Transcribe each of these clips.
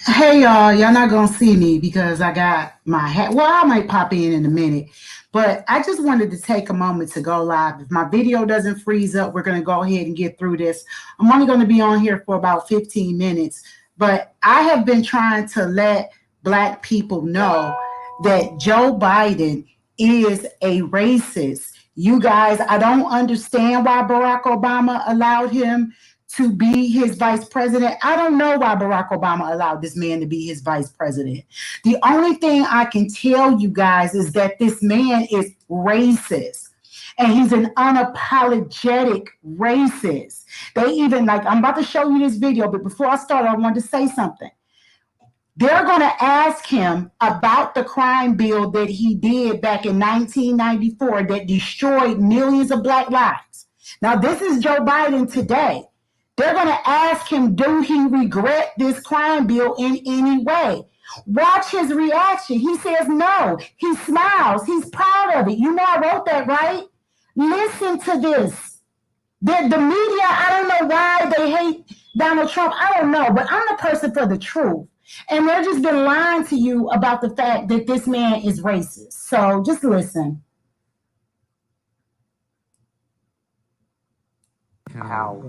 Hey y'all not gonna see me because I got my hat. Well, I might pop in a minute, but I just wanted to take a moment to go live. If my video doesn't freeze up, we're gonna go ahead and get through this. I'm only gonna be on here for about 15 minutes, but I have been trying to let Black people know that Joe Biden is a racist. You guys, I don't understand why Barack Obama allowed him to be his vice president. I don't know why Barack Obama allowed this man to be his vice president. The only thing I can tell you guys is that this man is racist. And he's an unapologetic racist. They even, like, I'm about to show you this video, but before I start, I wanted to say something. They're going to ask him about the crime bill that he did back in 1994 that destroyed millions of Black lives. Now, this is Joe Biden today. They're going to ask him, do he regret this crime bill in any way? Watch his reaction. He says no. He smiles. He's proud of it. You know I wrote that, right? Listen to this. The media, I don't know why they hate Donald Trump. I don't know, but I'm the person for the truth. And they're just been lying to you about the fact that this man is racist. So just listen. How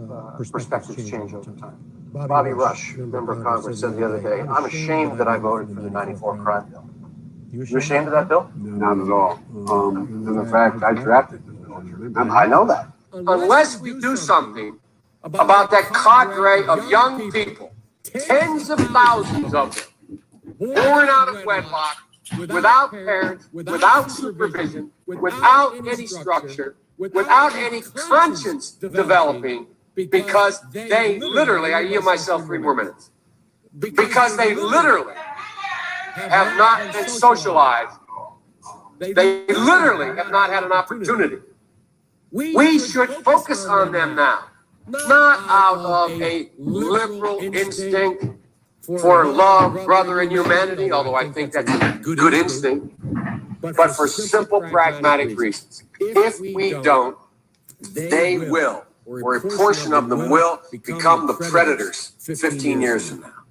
perspectives change over time. Bobby Rush, member of Congress, said the other day, I'm ashamed that I voted for the 94 crime bill. You ashamed of that bill? Not at all. In fact, I drafted the bill. I know that. Unless we do something about that cadre of young people, tens of thousands of them, born out of wedlock, without parents, without supervision, without any structure, without any conscience developing, because they literally, I yield myself 3 more minutes, because they literally have not been socialized. They literally have not had an opportunity. We should focus on them now, not out of a liberal instinct for love, brother, and humanity, although I think that's a good instinct, but for simple, pragmatic reasons. If we don't, they will, or a portion of them will, become the predators 15 years from now.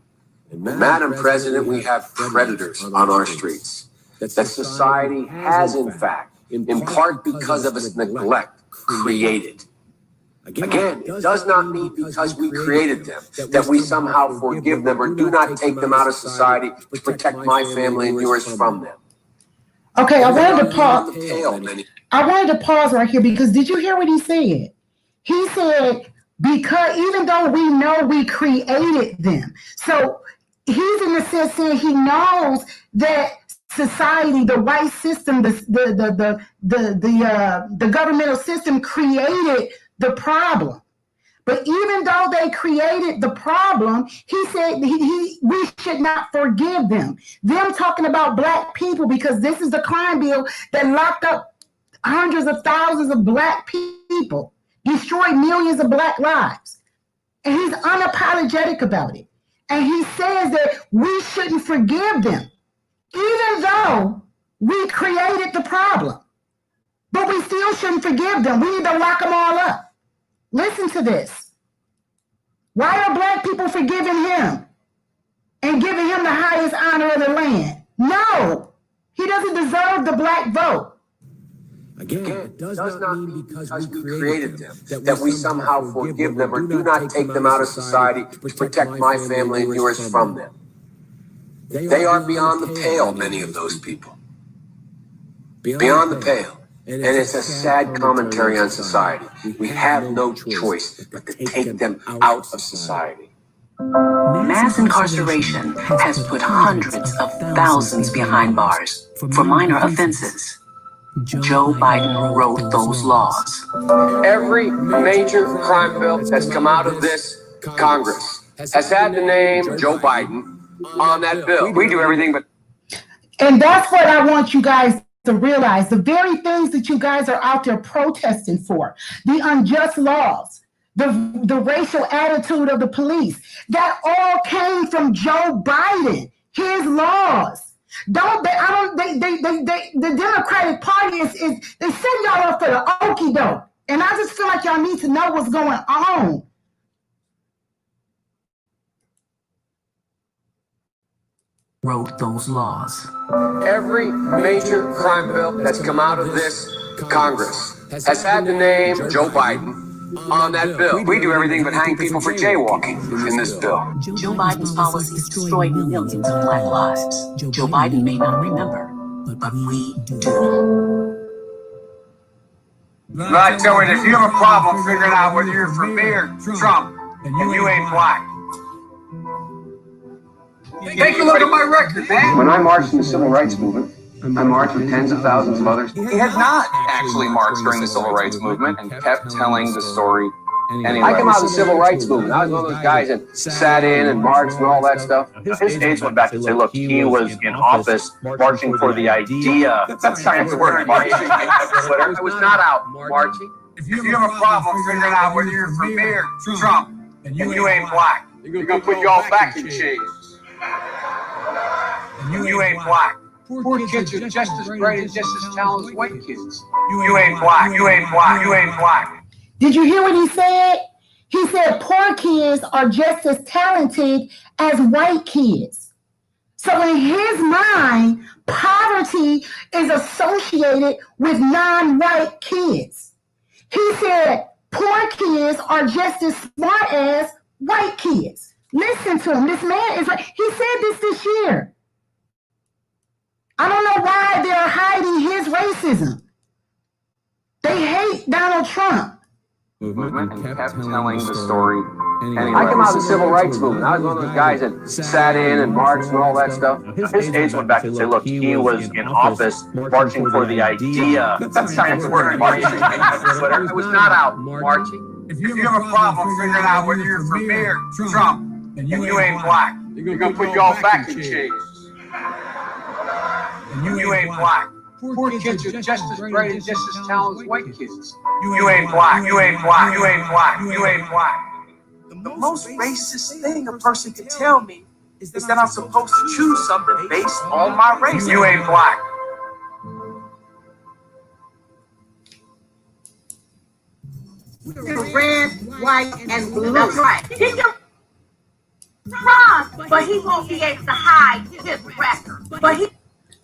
And Madam President, we have predators on our streets that society has, in fact, in part because of its neglect, created. Again, it does not mean because we created them that we somehow forgive them or do not take them out of society to protect my family and yours from them. Okay, I wanted to pause right here because did you hear what he said? He said, because even though we know we created them. So he's in the sense saying he knows that society, the white system, the governmental system created the problem. But even though they created the problem, he said we should not forgive them. Them talking about Black people, because this is the crime bill that locked up hundreds of thousands of Black people, destroyed millions of Black lives. And he's unapologetic about it. And he says that we shouldn't forgive them, even though we created the problem. But we still shouldn't forgive them. We need to lock them all up. Listen to this. Why are Black people forgiving him and giving him the highest honor of the land? No, he doesn't deserve the Black vote. Again, it does not mean because we created them that we somehow forgive them or do not take them out of society to protect my family and yours from them. They are beyond the pale, many of those people. Beyond the pale. And it's a sad commentary on society. We have no choice but to take them out of society. Mass incarceration has put hundreds of thousands behind bars for minor offenses. Joe Biden wrote those laws. Every major crime bill that's come out of this Congress has had the name Joe Biden on that bill. We do everything but. And that's what I want you guys to realize. The very things that you guys are out there protesting for, the unjust laws, the racial attitude of the police, that all came from Joe Biden, his laws. The Democratic Party is they setting y'all up for the okie doke. And I just feel like y'all need to know what's going on. wrote those laws. Every major crime bill that's come out of this Congress has had the name Joe Biden on that bill. We do everything but hang people for jaywalking in this bill. Joe Biden's policies destroyed millions of Black lives. Joe Biden may not remember, but we do. Right, Joey, if you have a problem figuring out whether you're for me or Trump, and you ain't black, take a look at my record, man. When I marched in the civil rights movement, I marched with tens of thousands of others. He had not actually marched during the civil rights movement and kept telling the story anyway. I came out of the civil rights movement. I was one of those guys that sat in and marched and all that stuff. His aides went back and say, look, he was in office marching for the idea. That's not the word marching. I was not out marching. If you have a problem figuring out whether you're for me or Trump, and you ain't black, you're going to put you all back in chains. And you ain't black. Poor kids are just as bright and just as talented as white kids. You ain't black. You ain't black. You ain't black. Did you hear what he said? He said poor kids are just as talented as white kids. So in his mind, poverty is associated with non-white kids. He said poor kids are just as smart as white kids. Listen to him. This man is like, he said this year. I don't know why they're hiding his racism. They hate Donald Trump. Movement and kept telling the story anyway. I came out of the civil rights movement. I was one of those guys that sat in and marched and all that stuff. His aides went back and say, look, he was in office marching for the idea. That's not the word marching. I was not out marching. If you have a problem figuring out whether you're for me or Trump, and you ain't black, you're going to put you all back in chains. And you ain't black. Poor kids are just as bright and just as talented as white kids. You ain't black. You ain't black. You ain't black. You ain't black. The most racist thing a person can tell me is that I'm supposed to choose something based on my race. You ain't black. Red, white, and blue. That's right. He can run, but he won't be able to hide his record.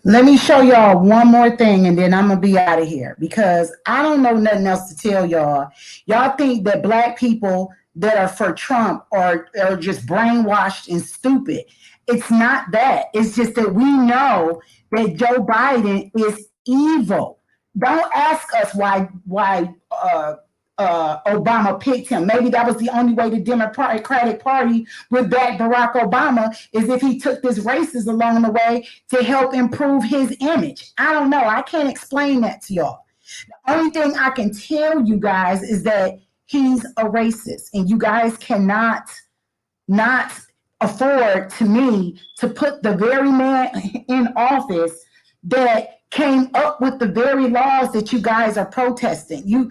Let me show y'all one more thing and then I'm going to be out of here because I don't know nothing else to tell y'all. Y'all think that black people that are for Trump are just brainwashed and stupid. It's not that. It's just that we know that Joe Biden is evil. Don't ask us why Obama picked him. Maybe that was the only way the Democratic Party would back Barack Obama is if he took this racist along the way to help improve his image. I don't know. I can't explain that to y'all. The only thing I can tell you guys is that he's a racist and you guys cannot not afford to me to put the very man in office that came up with the very laws that you guys are protesting. You're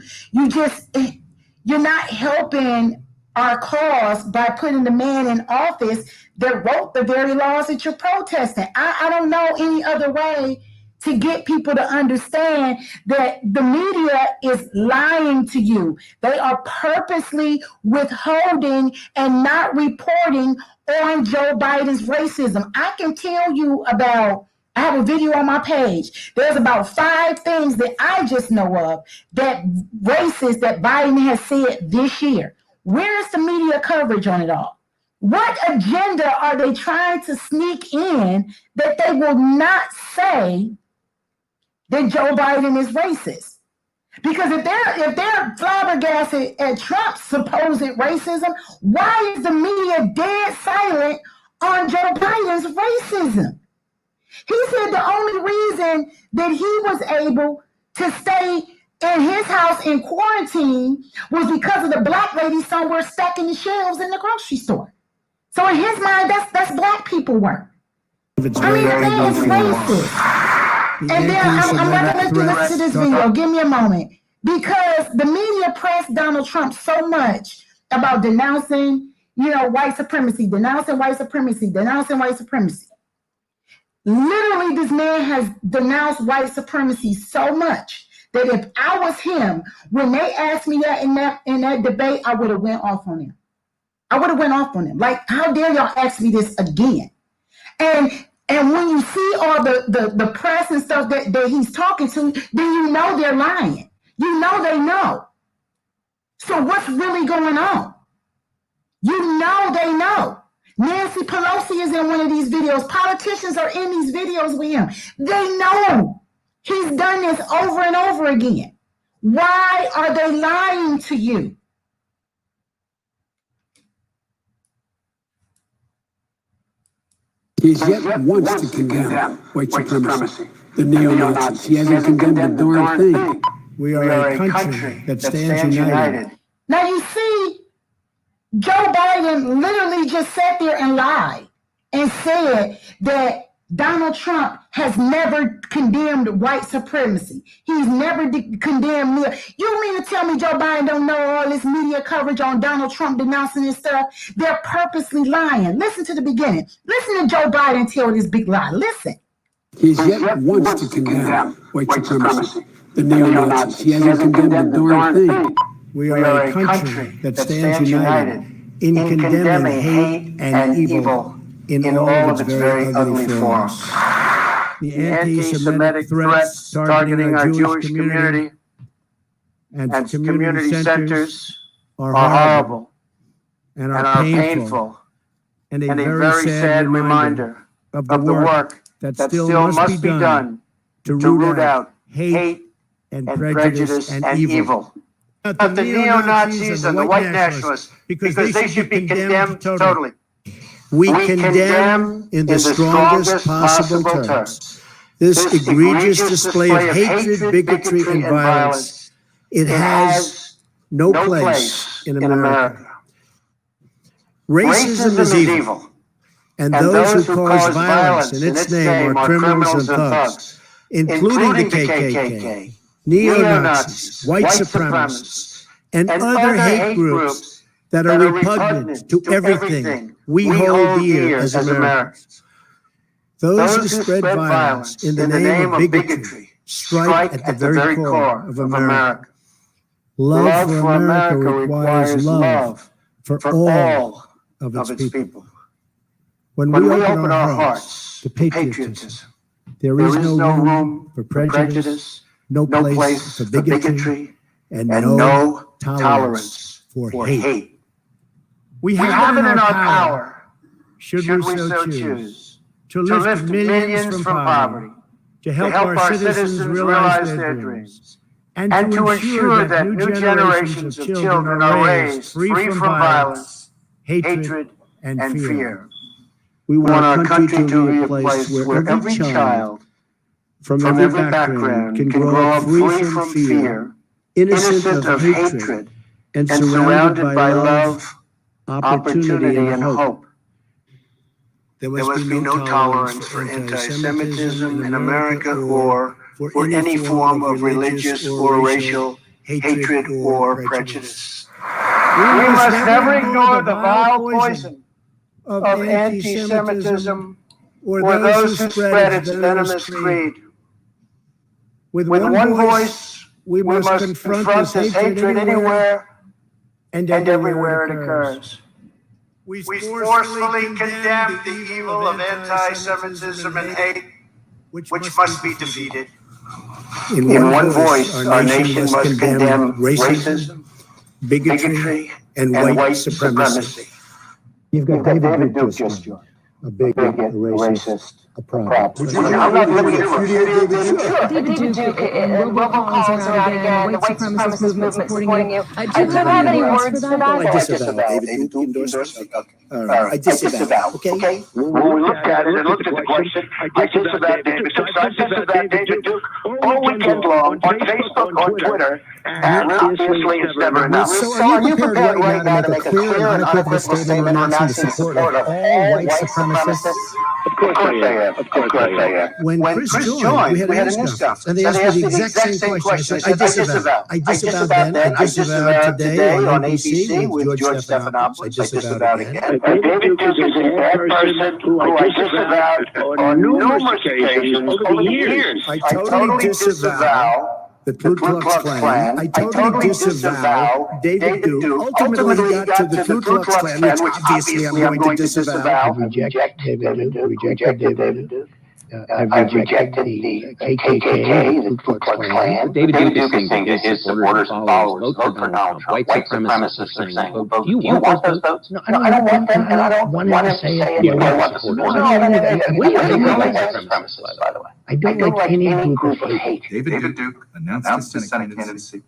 not helping our cause by putting the man in office that wrote the very laws that you're protesting. I don't know any other way to get people to understand that the media is lying to you. They are purposely withholding and not reporting on Joe Biden's racism. I can tell you I have a video on my page. There's about 5 things that I just know of that racist that Biden has said this year. Where is the media coverage on it all? What agenda are they trying to sneak in that they will not say that Joe Biden is racist? Because if they're flabbergasted at Trump's supposed racism, why is the media dead silent on Joe Biden's racism? He said the only reason that he was able to stay in his house in quarantine was because of the black lady somewhere stacking the shelves in the grocery store. So in his mind, that's black people work. I mean, the thing is racist. And then I'm going to let you listen to this video. Give me a moment. Because the media pressed Donald Trump so much about denouncing, white supremacy, denouncing white supremacy, denouncing white supremacy. Literally, this man has denounced white supremacy so much that if I was him, when they asked me that in that debate, I would have went off on him. Like, how dare y'all ask me this again? And And when you see all the press and stuff that he's talking to, then you know they're lying. You know they know. So what's really going on? You know they know. Nancy Pelosi is in one of these videos. Politicians are in these videos with him. They know he's done this over and over again. Why are they lying to you? He has yet once to condemn white supremacy, the neo-Nazis. He hasn't condemned a darn thing. We are a country that stands united. Now you see, Joe Biden literally just sat there and lied and said that Donald Trump has never condemned white supremacy. He's never condemned me. You mean to tell me Joe Biden don't know all this media coverage on Donald Trump denouncing his stuff? They're purposely lying. Listen to the beginning. Listen to Joe Biden tell this big lie. Listen. He's yet once to condemn white supremacy, the neo-Nazis. He hasn't condemned a darn thing. We are a country that stands united in condemning hate and evil in all of its very ugly forms. The anti-Semitic threats targeting our Jewish community and community centers are horrible and are painful and a very sad reminder of the work that still must be done to root out hate and prejudice and evil. Of the neo-Nazis and the white nationalists, because they should be condemned totally. We condemn in the strongest possible terms this egregious display of hatred, bigotry, and violence. It has no place in America. Racism is evil, and those who cause violence in its name are criminals and thugs, including the KKK, neo-Nazis, white supremacists, and other hate groups that are repugnant to everything we hold dear as Americans. Those who spread violence in the name of bigotry strike at the very core of America. Love for America requires love for all of its people. When we open our hearts to patriotism, there is no room for prejudice, no place for bigotry, and no tolerance for hate. We have it in our power, should we so choose, to lift millions from poverty, to help our citizens realize their dreams, and to ensure that new generations of children are raised free from violence, hatred, and fear. We want our country to be a place where every child from every background can grow up free from fear, innocent of hatred, and surrounded by love, opportunity, and hope. There must be no tolerance for anti-Semitism in America or for any form of religious or racial hatred or prejudice. We must never ignore the vile poison of anti-Semitism or those who spread its venomous creed. With one voice, we must confront this hatred anywhere and everywhere it occurs. We forcefully condemn the evil of anti-Semitism and hate, which must be defeated. In one voice, our nation must condemn racism, bigotry, and white supremacy. You've got David Duke just joined. A bigot, a racist, a prop. I'm not looking to refute David Duke, robocalls around again, the white supremacist movement supporting you. Do you have any words for that? I disavow. David Duke endorsed me. I disavow. Okay? When we looked at it and looked at the question, I disavow David Duke. So I disavow David Duke all weekend long on Facebook, on Twitter, and obviously it's never enough. So are you prepared right now to make a clear and unequivocal statement announcing the support of all white supremacists? Of course I am. When Chris joined, we had a news conference, and they asked me the exact same question. I disavow. I disavowed then, I disavowed today on ABC with George Stephanopoulos. I disavowed again. David Duke is a bad person who I disavowed on numerous occasions over the years. I totally disavow the Ku Klux Klan. I totally disavow David Duke. Ultimately, he got to the Ku Klux Klan, which obviously I'm going to disavow. I reject David Duke. Rejected David Duke. I've rejected the KKK, the Ku Klux Klan. David Duke is saying that his supporters and followers vote for Donald Trump. White supremacists are saying, do you want those votes? No, I don't want them, and I don't want him to say it. You don't want the supporters. What do you think of white white supremacists, by the way? I don't like any group of hate. David Duke announced his Senate candidacy,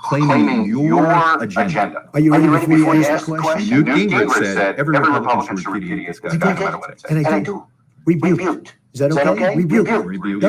claiming your agenda. Are you ready for me to ask the question? Newt Gingrich said every Republican should repudiate this guy, no matter what it says. And I do. Rebuked. Is that okay? Rebuked.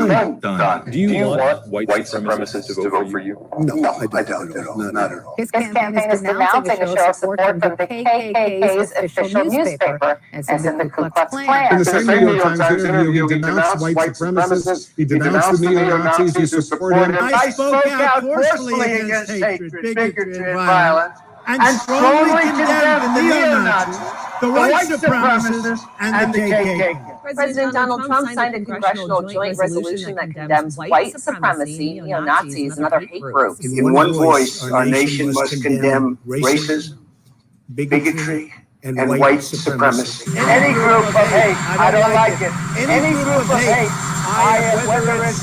Done. Do you want white supremacists to vote for you? No, I don't at all. Not at all. His campaign is denouncing a show of support from the KKK's official newspaper, as in the Ku Klux Klan. In the same New York Times interview, he denounced white supremacists, he denounced the neo-Nazis who support him. I spoke out forcefully against hatred, bigotry, and violence, and strongly condemned the neo-Nazis, the white supremacists, and the KKK. President Donald Trump signed a congressional joint resolution that condemns white supremacy, neo-Nazis, and other hate groups. In one voice, our nation must condemn racism, bigotry, and white supremacy. Any group of hate, I don't like it. Any group of hate, whether it's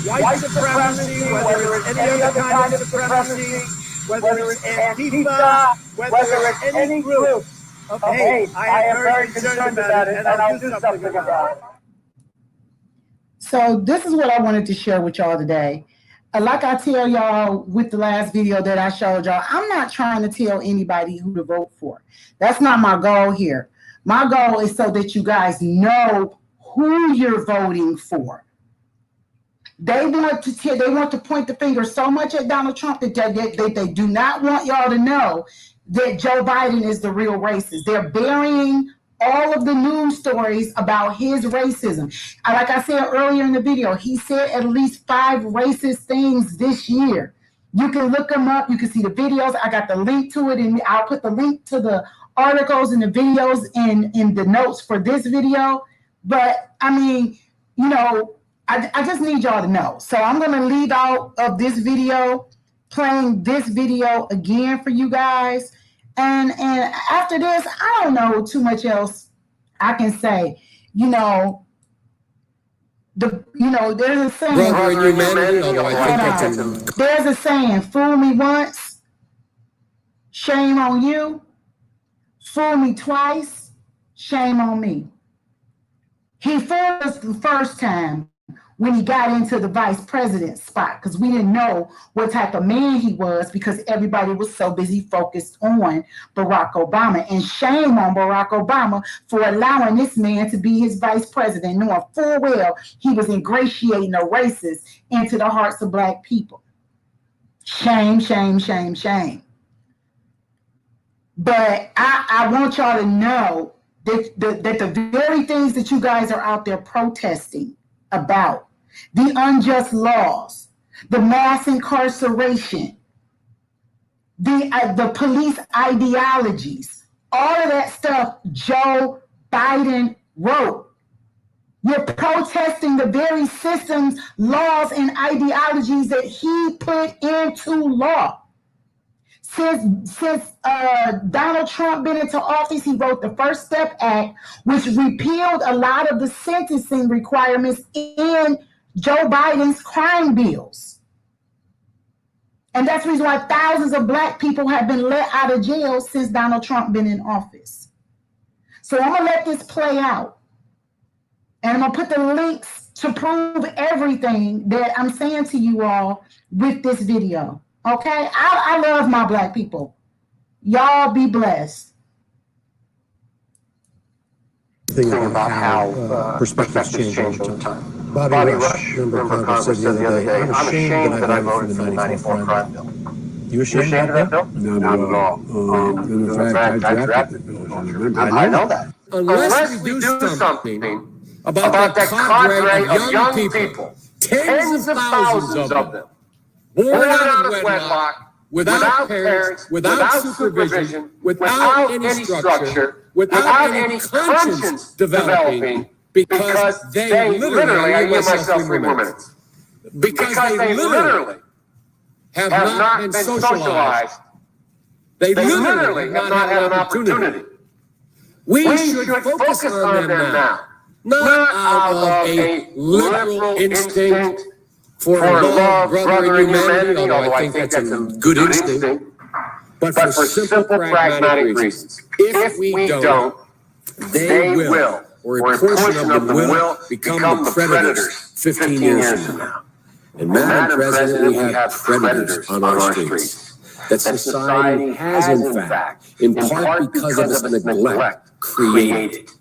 white supremacy, whether it's any other kind of supremacy, whether it's Antifa, whether it's any group of hate, I am very concerned about it, and I'll do something about it. So this is what I wanted to share with y'all today. Like I tell y'all with the last video that I showed y'all, I'm not trying to tell anybody who to vote for. That's not my goal here. My goal is so that you guys know who you're voting for. They want to point the finger so much at Donald Trump that they do not want y'all to know that Joe Biden is the real racist. They're burying all of the news stories about his racism. Like I said earlier in the video, he said at least 5 racist things this year. You can look them up. You can see the videos. I got the link to it, and I'll put the link to the articles and the videos in the notes for this video. But, I mean, you know, I just need y'all to know. So I'm going to leave out of this video, playing this video again for you guys. And after this, I don't know too much else I can say. You know, there's a saying. There's a saying, fool me once, shame on you. Fool me twice, shame on me. He fooled us the first time when he got into the vice president spot, because we didn't know what type of man he was, because everybody was so busy focused on Barack Obama. And shame on Barack Obama for allowing this man to be his vice president, knowing full well he was ingratiating a racist into the hearts of Black people. Shame, shame, shame, shame. But I want y'all to know that the very things that you guys are out there protesting about, the unjust laws, the mass incarceration, the police ideologies, all of that stuff Joe Biden wrote. You're protesting the very systems, laws, and ideologies that he put into law. Since Donald Trump been into office, he wrote the First Step Act, which repealed a lot of the sentencing requirements in Joe Biden's crime bills. And that's the reason why thousands of Black people have been let out of jail since Donald Trump been in office. So I'm going to let this play out. And I'm going to put the links to prove everything that I'm saying to you all with this video. Okay? I love my Black people. Y'all be blessed. Thing about how perspectives change over time. Bobby Rush, remember Congress said the other day, I'm ashamed that I voted for the 94 crime bill. You ashamed of that bill? Not at all. In fact, I drafted the bill. I know that. Unless we do something about that cadre of young people, tens of thousands of them, born out of wedlock, without parents, without supervision, without any structure, without any conscience developing, because they literally, I give myself 3 more minutes. Because they literally have not been socialized. They literally have not had an opportunity. We should focus on them now. Not out of a liberal instinct for love, brother, and humanity, although I think that's a good instinct, but for simple, pragmatic reasons. If we don't, they will, or a portion of them will, become the predators 15 years from now. And Madam President, we have predators on our streets that society has, in fact, in part because of its neglect, created.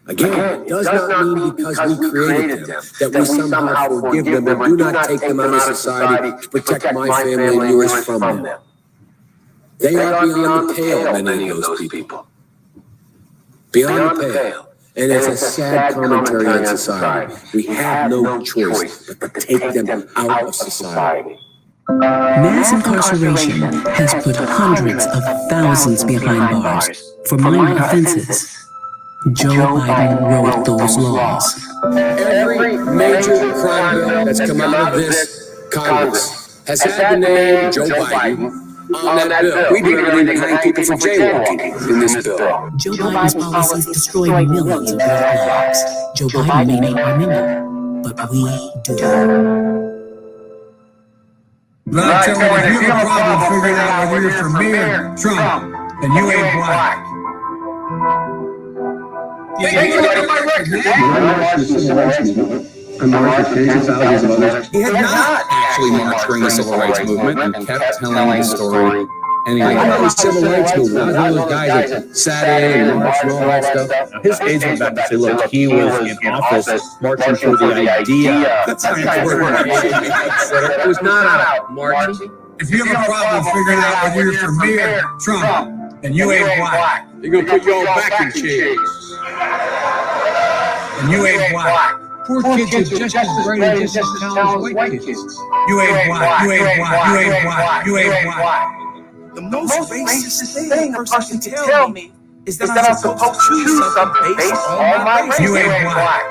Again, it does not mean because we created them that we somehow forgive them and do not take them out of society to protect my family and yours from them. They are beyond the pale, many of those people. Beyond the pale. And it's a sad commentary on society. We have no choice but to take them out of society. Mass incarceration has put hundreds of thousands behind bars for minor offenses. Joe Biden wrote those laws. Every major crime bill that's come out of this Congress has had the name Joe Biden on that bill. We didn't even hang people for jaywalking in this bill. Joe Biden's policies destroy millions of black lives. Joe Biden may not remember, but we do. But if you have a problem figuring out whether you're for me or Trump, then you ain't black. Take a look at my record. He had not actually marched during the civil rights movement and kept telling the story anyway. I know the civil rights movement. I was one of those guys that sat in and marched and all that stuff. His aides went back to say, look, he was in office marching for the idea. That's not the word. It was not out marching. If you have a problem figuring out whether you're for me or Trump, then you ain't black. They're going to put you all back in chains. And you ain't black. Poor kids are just as bright and just as talented as white kids. You ain't black, you ain't black, you ain't black, you ain't black. The most racist thing a person can tell me is that I'm supposed to choose something based on my race. You ain't black.